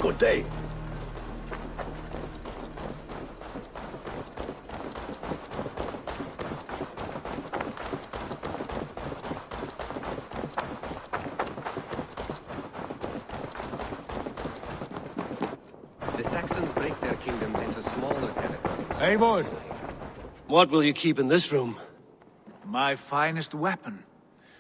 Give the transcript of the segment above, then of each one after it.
Good day. The Saxons break their kingdoms into smaller territories. Eivor! What will you keep in this room? My finest weapon.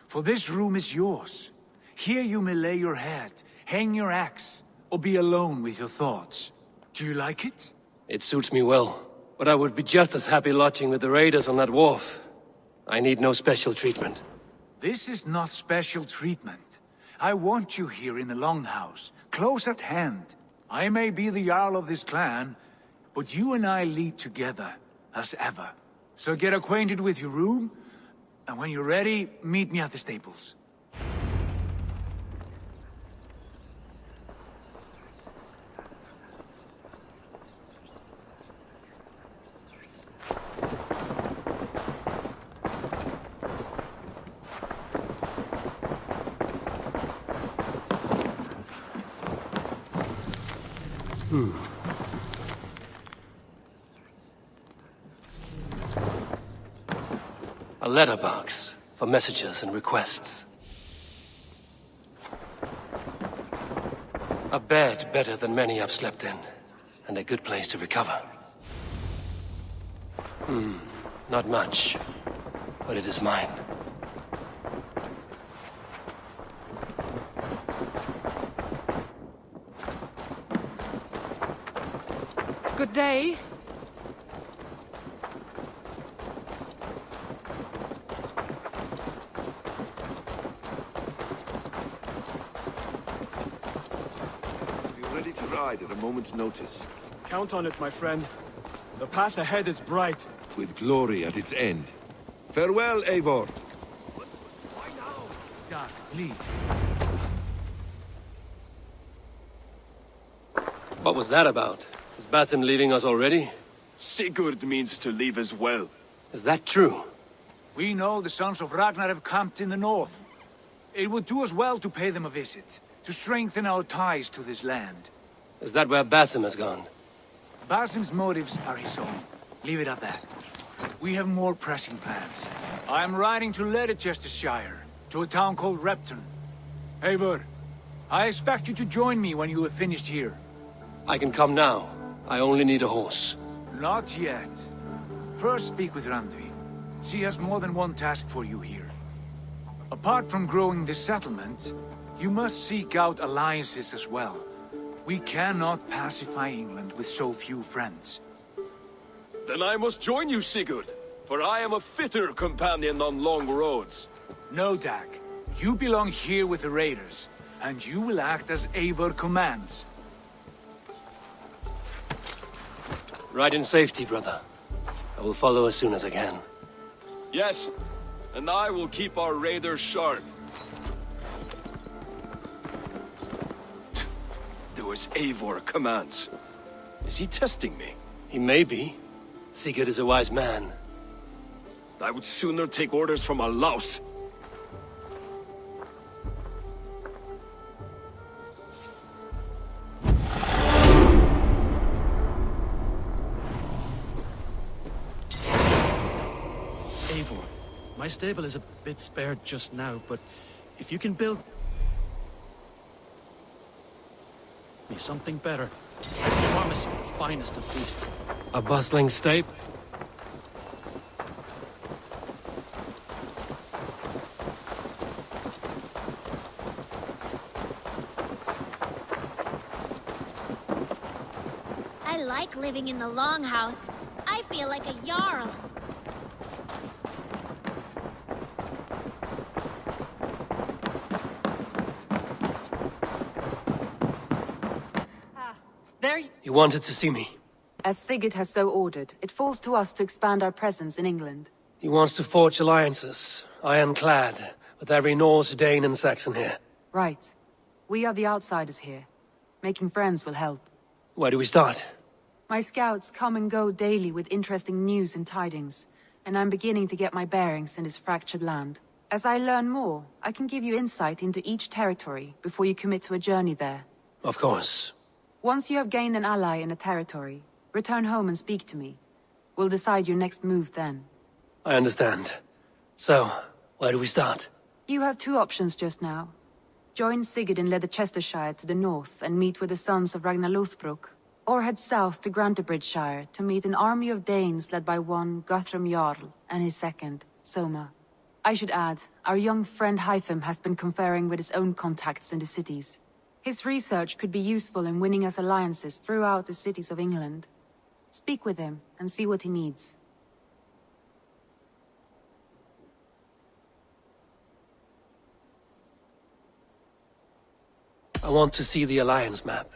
For this room is yours. Here you may lay your head, hang your axe, or be alone with your thoughts. Do you like it? It suits me well, but I would be just as happy lodging with the raiders on that wharf. I need no special treatment. This is not special treatment. I want you here in the Longhouse, close at hand. I may be the Jarl of this clan, but you and I lead together, as ever. So get acquainted with your room, and when you're ready, meet me at the stables. A letterbox for messages and requests. A bed better than many I've slept in, and a good place to recover. Not much, but it is mine. Good day. Ready to ride at a moment's notice. Count on it, my friend. The path ahead is bright. With glory at its end. Farewell, Eivor. Why now? Doc, please. What was that about? Is Basim leaving us already? Sigurd means to leave as well. Is that true? We know the sons of Ragnar have camped in the north. It would do us well to pay them a visit, to strengthen our ties to this land. Is that where Basim has gone? Basim's motives are his own. Leave it at that. We have more pressing plans. I am riding to Leicestershire, to a town called Repton. Eivor, I expect you to join me when you have finished here. I can come now. I only need a horse. Not yet. First speak with Randvi. She has more than one task for you here. Apart from growing this settlement, you must seek out alliances as well. We cannot pacify England with so few friends. Then I must join you, Sigurd, for I am a fitter companion on long roads. No, Dag. You belong here with the raiders, and you will act as Eivor commands. Ride in safety, brother. I will follow as soon as I can. Yes, and I will keep our raiders sharp. Do as Eivor commands. Is he testing me? He may be. Sigurd is a wise man. I would sooner take orders from a louse. Eivor, my stable is a bit spared just now, but if you can build me something better, I promise you the finest of beasts. A bustling state? I like living in the Longhouse. I feel like a Jarl. You wanted to see me? As Sigurd has so ordered, it falls to us to expand our presence in England. He wants to forge alliances, ironclad, with every Norse, Dane and Saxon here. Right. We are the outsiders here. Making friends will help. Where do we start? My scouts come and go daily with interesting news and tidings, and I'm beginning to get my bearings in this fractured land. As I learn more, I can give you insight into each territory before you commit to a journey there. Of course. Once you have gained an ally in a territory, return home and speak to me. We'll decide your next move then. I understand. So, where do we start? You have two options just now. Join Sigurd in Leicestershire to the north and meet with the sons of Ragnar Lothbrok, or head south to Grantebridgeshire to meet an army of Danes led by one Guthrum Jarl and his second, Soma. I should add, our young friend Hytham has been conferring with his own contacts in the cities. His research could be useful in winning us alliances throughout the cities of England. Speak with him and see what he needs. I want to see the Alliance map.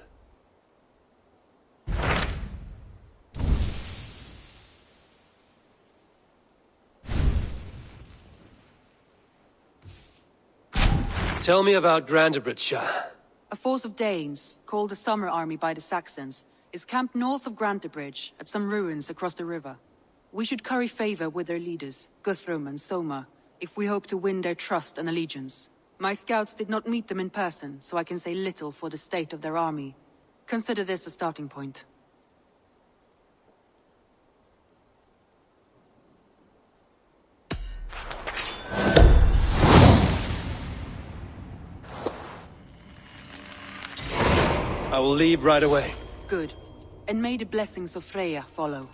Tell me about Grantebridgeshire. A force of Danes, called the Summer Army by the Saxons, is camped north of Grantebridge at some ruins across the river. We should curry favor with their leaders, Guthrum and Soma, if we hope to win their trust and allegiance. My scouts did not meet them in person, so I can say little for the state of their army. Consider this a starting point. I will leave right away. Good. And may the blessings of Freya follow.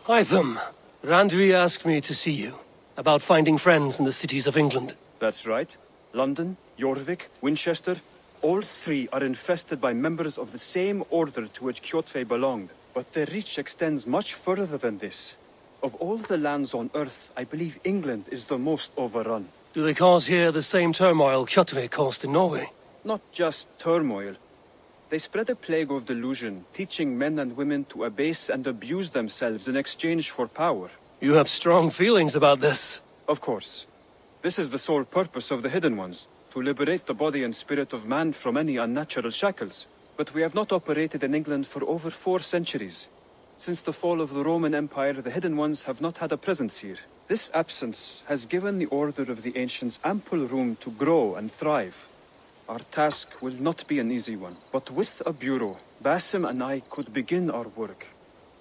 Hytham, Randvi asked me to see you, about finding friends in the cities of England. That's right. London, Jorvik, Winchester, all three are infested by members of the same order to which Kjotve belonged. But their reach extends much further than this. Of all the lands on Earth, I believe England is the most overrun. Do they cause here the same turmoil Kjotve caused in Norway? Not just turmoil. They spread a plague of delusion, teaching men and women to abase and abuse themselves in exchange for power. You have strong feelings about this. Of course. This is the sole purpose of the Hidden Ones, to liberate the body and spirit of man from any unnatural shackles. But we have not operated in England for over 4 centuries. Since the fall of the Roman Empire, the Hidden Ones have not had a presence here. This absence has given the Order of the Ancients ample room to grow and thrive. Our task will not be an easy one, but with a bureau, Basim and I could begin our work.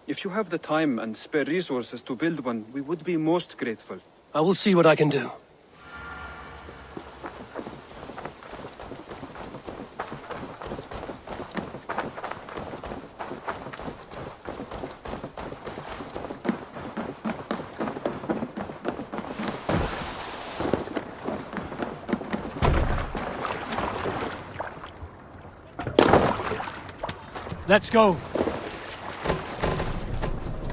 If you have the time and spare resources to build one, we would be most grateful. I will see what I can do. Let's go.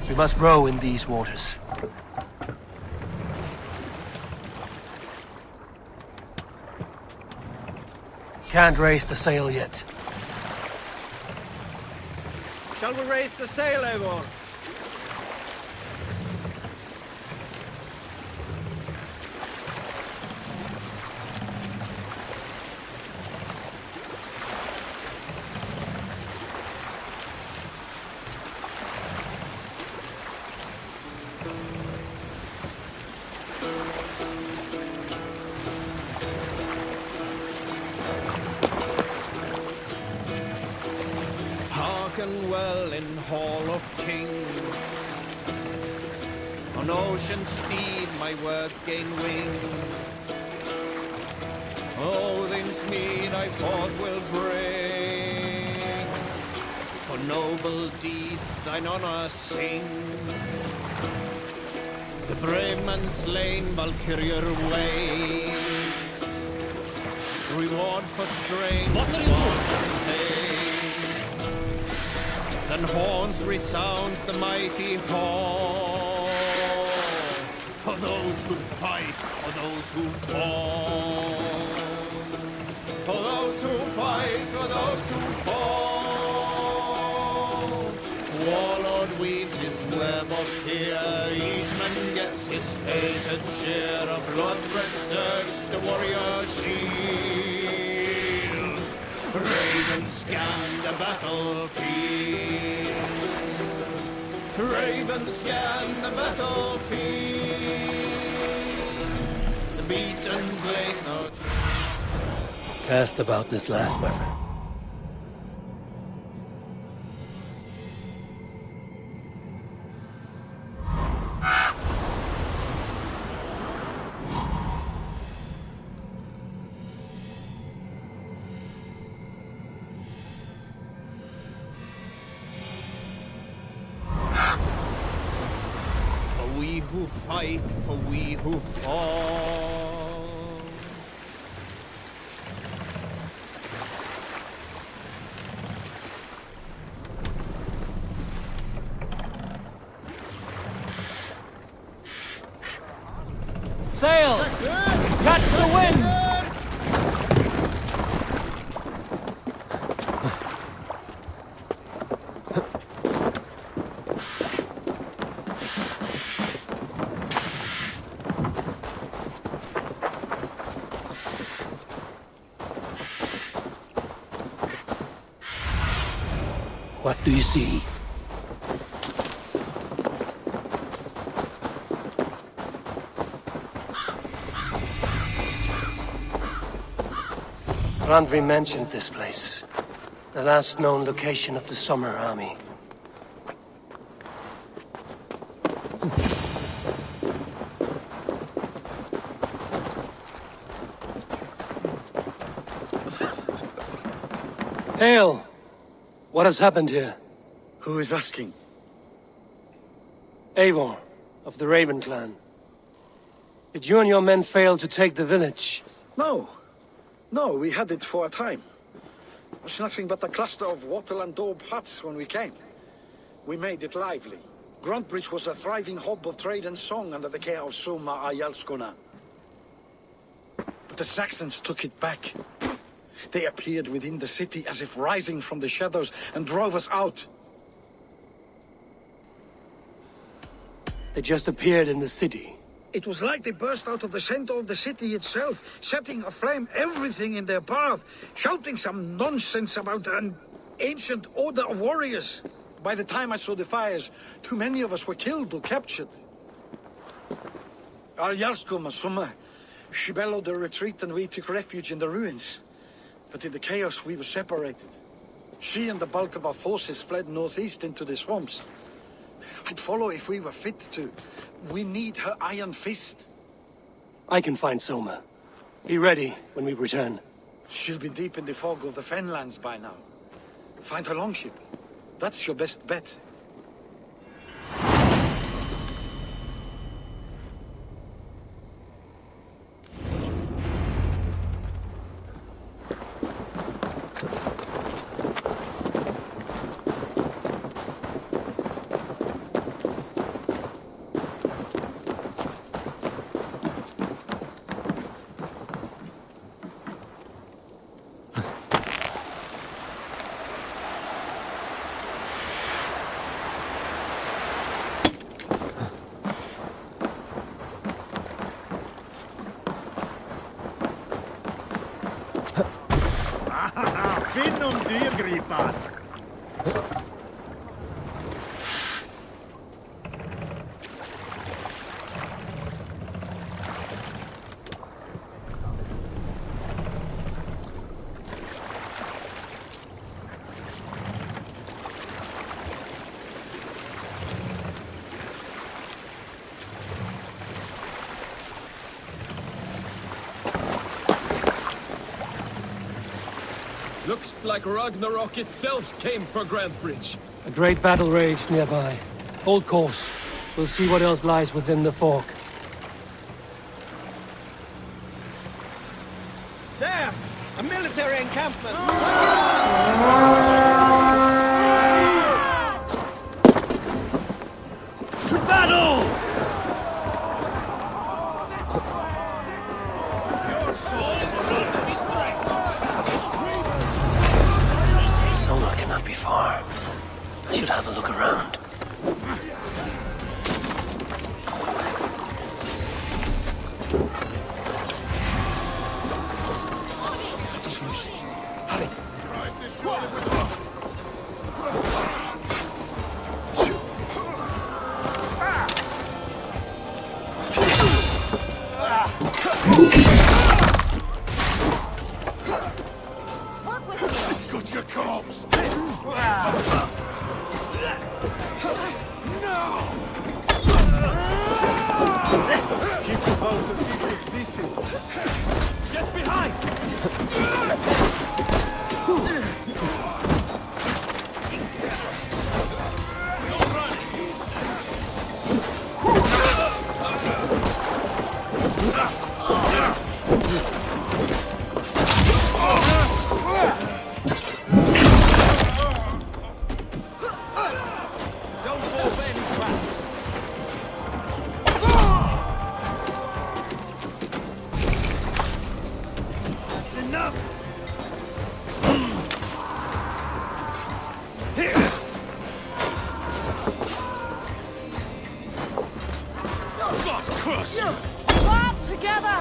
We must row in these waters. Can't raise the sail yet. Shall we raise the sail, Eivor? Hearken well in Hall of Kings. On ocean steed my words gain wings. Odin's mead I fought will bring. For noble deeds thine honor sing. The brave man slain Valkyrier waves. Reward for strain. Then horns resounds the mighty horn. For those who fight, for those who fall. For those who fight, for those who fall. Warlord weaves his web of fear, each man gets his fated share. A blood-red surge, the warrior's shield. Ravens scan the battlefield. Ravens scan the battlefield. The beaten blaze no Cast about this land, my friend. For we who fight, for we who fall. Sail! Catch the wind! What do you see? Randvi mentioned this place. The last known location of the Summer Army. Hail! What has happened here? Who is asking? Eivor, of the Raven clan. Did you and your men fail to take the village? No. No, we had it for a time. It was nothing but a cluster of wattle and daub huts when we came. We made it lively. Gruntbridge was a thriving hub of trade and song under the care of Soma Ayalskona. But the Saxons took it back. They appeared within the city as if rising from the shadows and drove us out. They just appeared in the city. It was like they burst out of the center of the city itself, setting aflame everything in their path, shouting some nonsense about an ancient order of warriors. By the time I saw the fires, too many of us were killed or captured. Our Yarsko Masuma, she bellowed a retreat and we took refuge in the ruins. But in the chaos we were separated. She and the bulk of our forces fled northeast into the swamps. I'd follow if we were fit to. We need her iron fist. I can find Soma. Be ready when we return. She'll be deep in the fog of the Fenlands by now. Find her longship. That's your best bet. Looks like Ragnarok itself came for Grantbridge. A great battle raged nearby. Hold course. We'll see what else lies within the fork. There! A military encampment! To battle! not be far. I should have a look around. Got your corpse! Keep the both of you decent. Get behind! Don't fall for any traps. That's enough. God curse you! Bob together!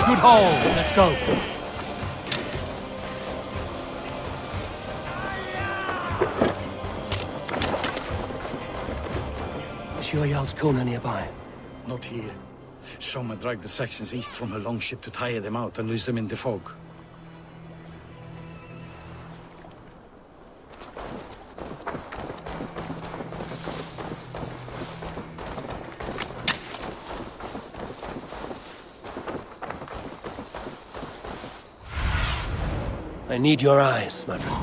Good haul. Let's go. Sure Jarl's Kona nearby. Not here. Soma dragged the Saxons east from her longship to tire them out and lose them in the fog. I need your eyes, my friend.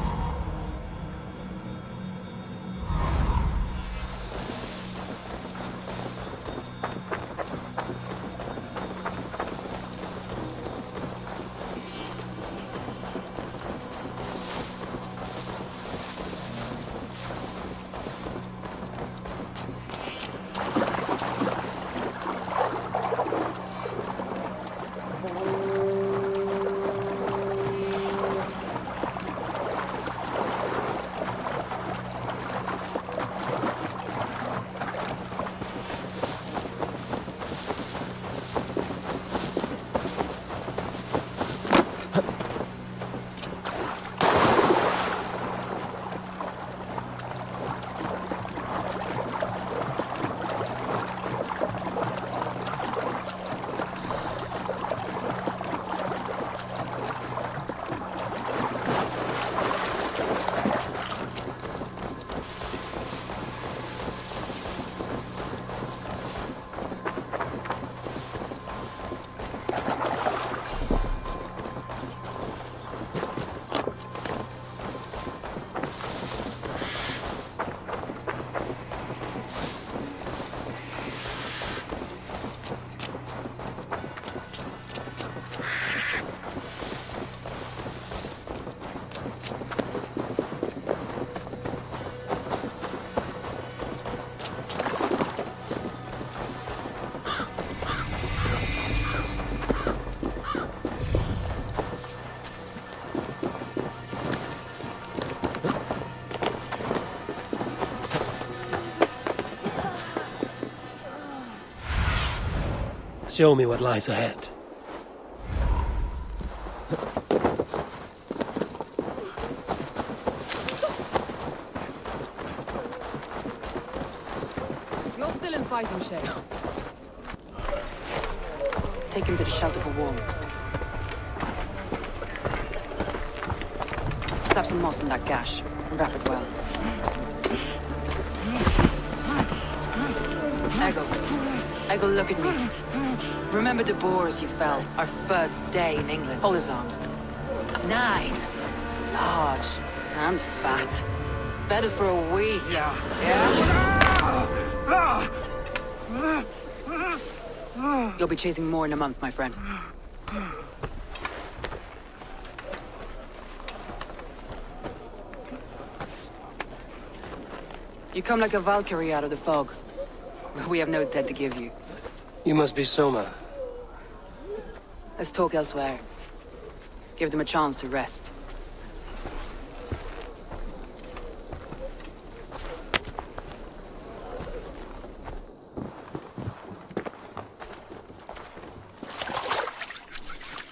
Show me what lies ahead. You're still in fighting shape. Take him to the shelter for warmth. Slap some moss in that gash. Wrap it well. Eggle, look at me. Remember the boars you fell, our first day in England? Hold his arms. 9. Large. And fat. Fed us for a week. Yeah? You'll be chasing more in a month, my friend. You come like a Valkyrie out of the fog. We have no debt to give you. You must be Soma. Let's talk elsewhere. Give them a chance to rest.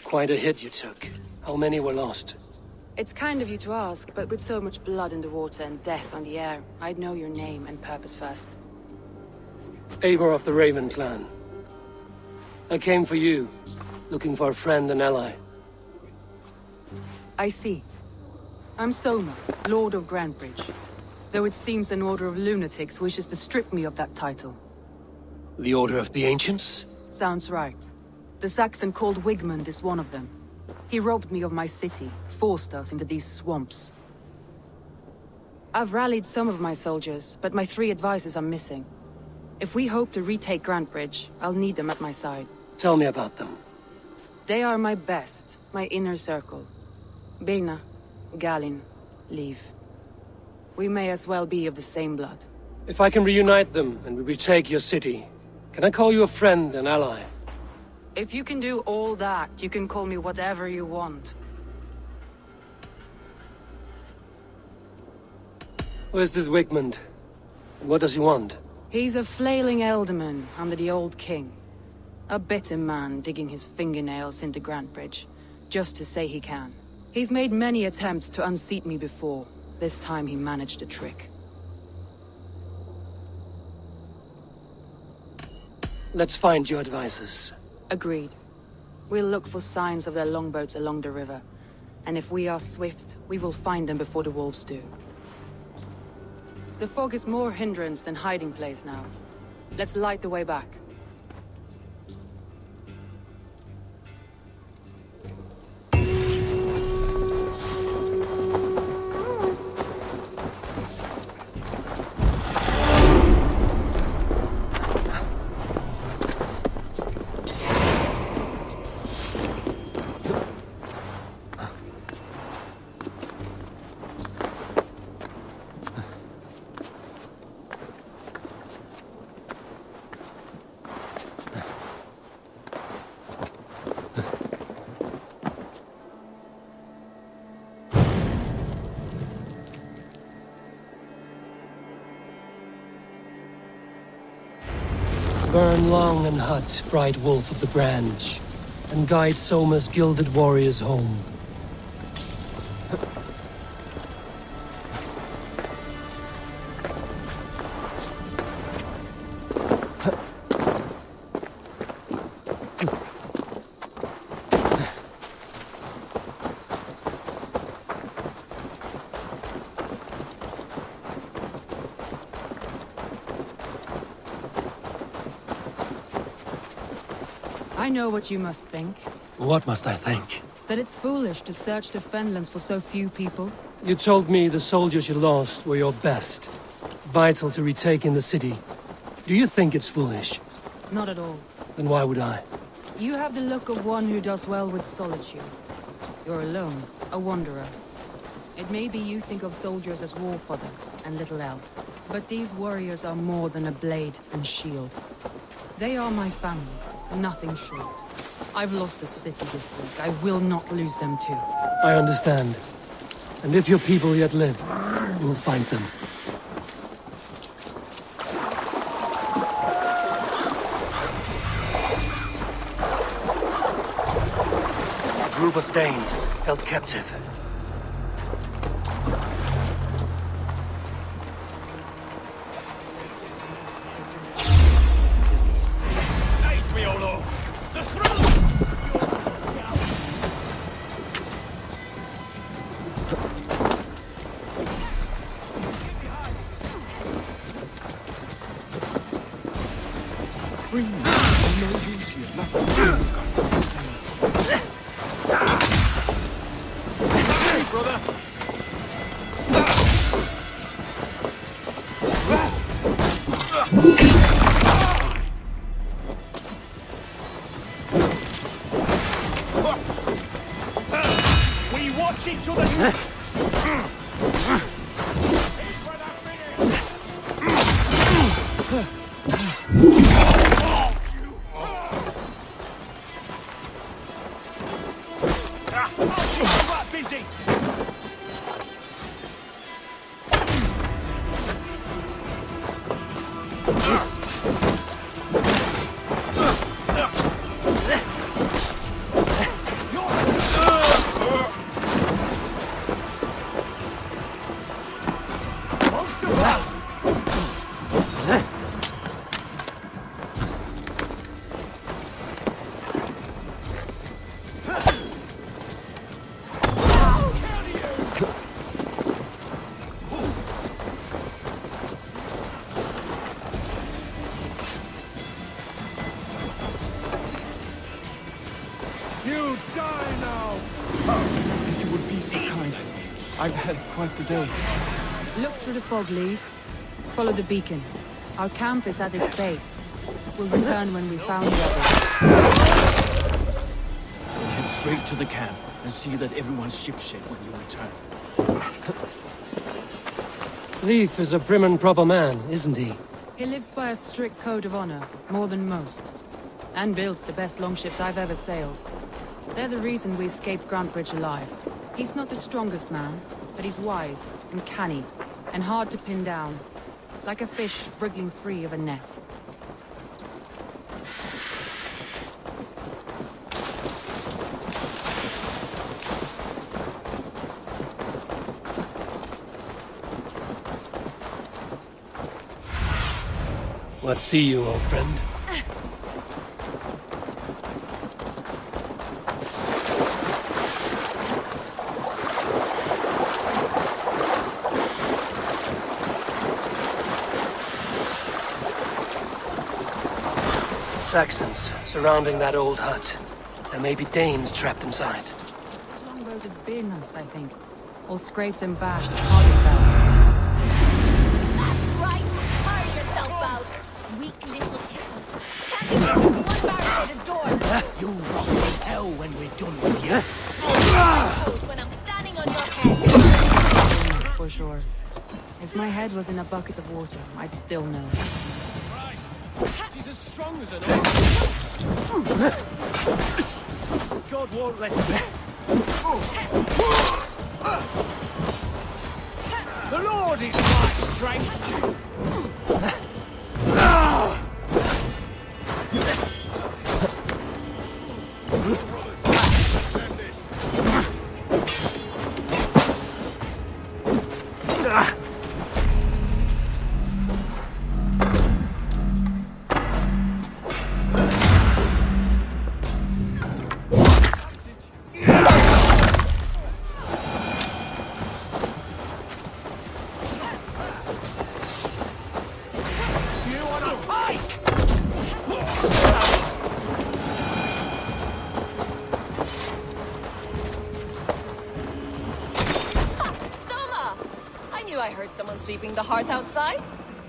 Quite a hit you took. How many were lost? It's kind of you to ask, but with so much blood in the water and death on the air, I'd know your name and purpose first. Eivor of the Raven clan. I came for you, looking for a friend and ally. I see. I'm Soma, Lord of Grantebridge. Though it seems an order of lunatics wishes to strip me of that title. The Order of the Ancients? Sounds right. The Saxon called Wigmund is one of them. He robbed me of my city, forced us into these swamps. I've rallied some of my soldiers, but my 3 advisors are missing. If we hope to retake Grantebridge, I'll need them at my side. Tell me about them. They are my best, my inner circle. Birna, Galin, Liv. We may as well be of the same blood. If I can reunite them and we retake your city, can I call you a friend and ally? If you can do all that, you can call me whatever you want. Where's this Wigmund? And what does he want? He's a flailing elderman under the old king. A bitter man digging his fingernails into Grantebridge, just to say he can. He's made many attempts to unseat me before. This time he managed a trick. Let's find your advisors. Agreed. We'll look for signs of their longboats along the river. And if we are swift, we will find them before the wolves do. The fog is more hindrance than hiding place now. Let's light the way back. Burn long and hut, bright wolf of the branch, and guide Soma's gilded warriors home. I know what you must think. What must I think? That it's foolish to search the Fenlands for so few people. You told me the soldiers you lost were your best. Vital to retaking the city. Do you think it's foolish? Not at all. Then why would I? You have the look of one who does well with solitude. You're alone, a wanderer. It may be you think of soldiers as war fodder, and little else. But these warriors are more than a blade and shield. They are my family, nothing short. I've lost a city this week. I will not lose them too. I understand. And if your people yet live, we'll find them. A group of Danes held captive. free me. I'm no use here. Not God for the saints. Hey, brother! We watch each other. Busy. You die now! If you would be so kind. I've had quite the day. Look through the fog, Leaf. Follow the beacon. Our camp is at its base. We'll return when we found the others. We'll head straight to the camp and see that everyone's shipshape when you return. Leif is a prim and proper man, isn't he? He lives by a strict code of honor, more than most. And builds the best longships I've ever sailed. They're the reason we escaped Grantebridge alive. He's not the strongest man, but he's wise and canny, and hard to pin down. Like a fish wriggling free of a net. What see you, old friend? Saxons surrounding that old hut. There may be Danes trapped inside. This longboat is Birna's, I think. All scraped and bashed as hard as that. That's right! Tire yourself out! Weak little chickens. Can't you open one barricaded door? You rot in hell when we're done with you. When I'm standing on your head. For sure. If my head was in a bucket of water, I'd still know. She's as strong as an oak. God won't let us. The Lord is my strength. I heard someone sweeping the hearth outside.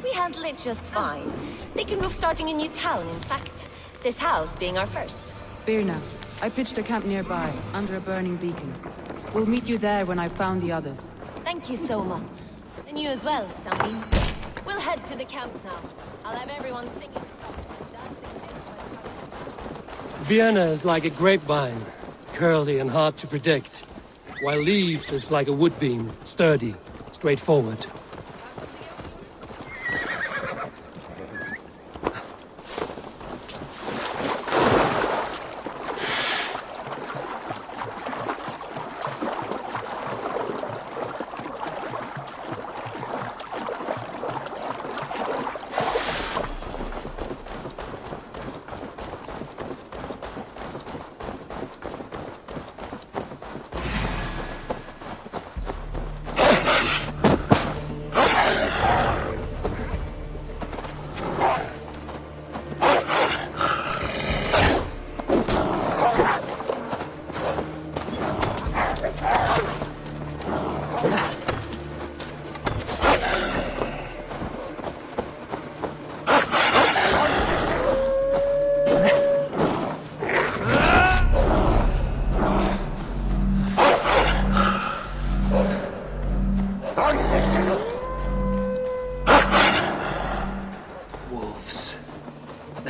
We handle it just fine. Thinking of starting a new town, in fact. This house being our first. Birna, I pitched a camp nearby, under a burning beacon. We'll meet you there when I've found the others. Thank you, Soma. And you as well, Sunbeam. We'll head to the camp now. I'll have everyone singing. Vienna is like a grapevine, curly and hard to predict, while Leaf is like a wood beam, sturdy, straightforward.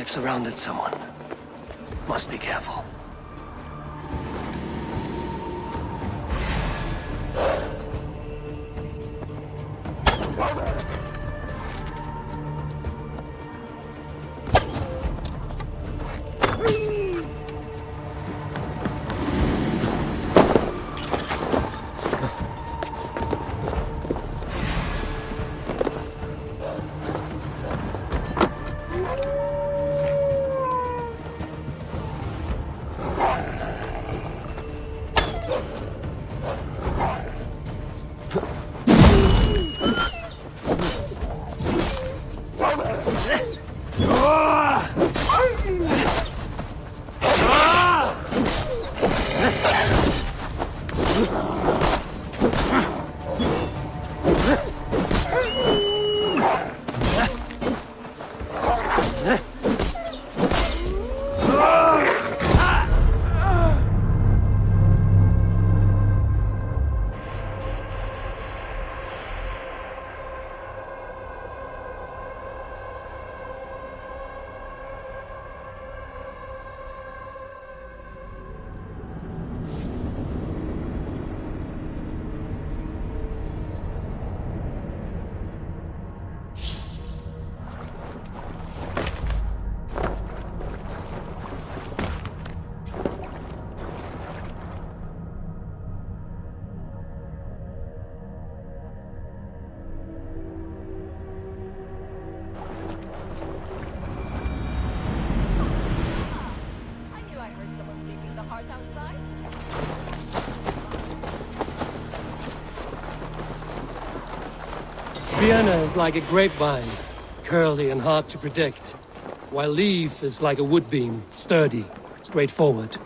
They've surrounded someone. Must be careful. Vienna is like a grapevine, curly and hard to predict, while Leaf is like a wood beam, sturdy, straightforward.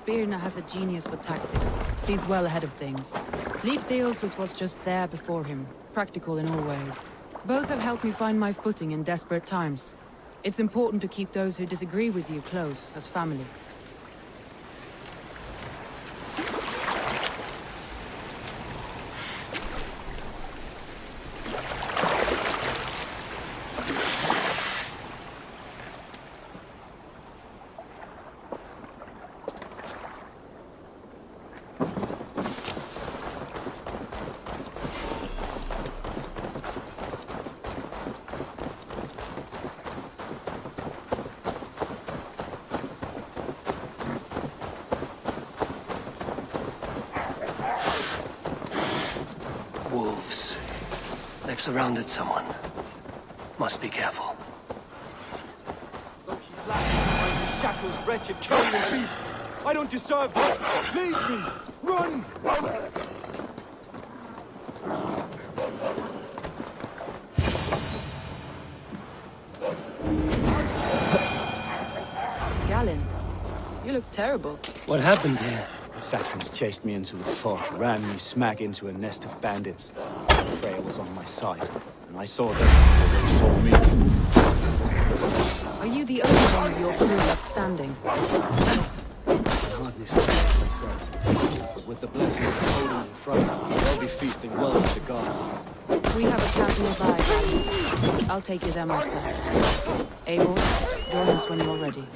Birna has a genius for tactics, sees well ahead of things. Leaf deals with what's just there before him, practical in all ways. Both have helped me find my footing in desperate times. It's important to keep those who disagree with you close, as family. Wolves. They've surrounded someone. Must be careful. Look, he's laughing these shackles, wretched carrion beasts. I don't deserve this. Leave me. Run! Galen, you look terrible. What happened here? Saxons chased me into the fog, ran me smack into a nest of bandits. Freya was on my side, and I saw them before they saw me. Are you the only one of your crew left standing? I hardly stand myself, but with the blessings of Odin in front, I'll be feasting well with the gods. We have a camp nearby, Galen. I'll take you there myself. Eivor, join us when you're ready.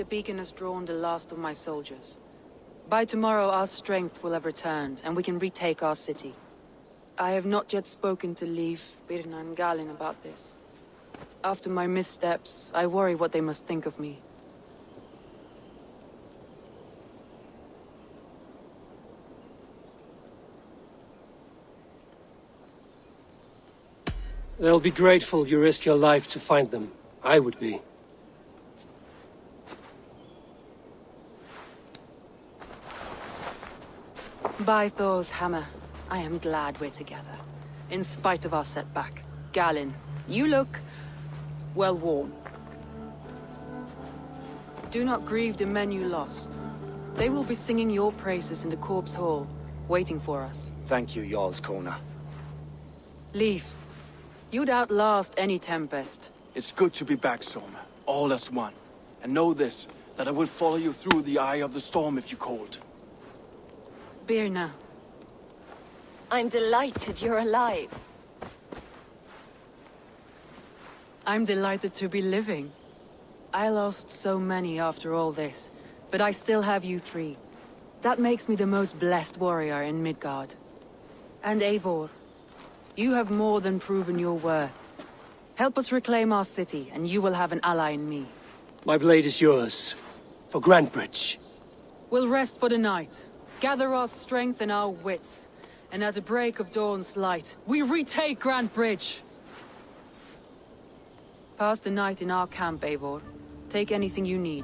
beacon has drawn the last of my soldiers. By tomorrow our strength will have returned, and we can retake our city. I have not yet spoken to Leif, Birna and Galin about this. After my missteps, I worry what they must think of me. They'll be grateful you risk your life to find them. I would be. By Thor's hammer, I am glad we're together. In spite of our setback. Galin, you look well worn. Do not grieve the men you lost. They will be singing your praises in the Corpse Hall, waiting for us. Thank you, Jarl's Kona. Leif, you'd outlast any tempest. It's good to be back, Soma. All as one. And know this, that I will follow you through the eye of the storm if you called. Birna. I'm delighted you're alive. I'm delighted to be living. I lost so many after all this, but I still have you three. That makes me the most blessed warrior in Midgard. And Eivor, you have more than proven your worth. Help us reclaim our city, and you will have an ally in me. My blade is yours. For Grantebridge. We'll rest for the night, gather our strength and our wits, and at the break of dawn's light, we retake Grantebridge! Pass the night in our camp, Eivor. Take anything you need.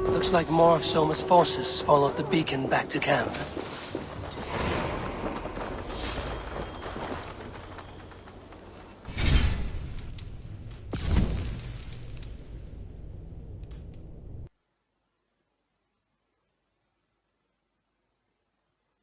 Looks like more of Soma's forces followed the beacon back to camp.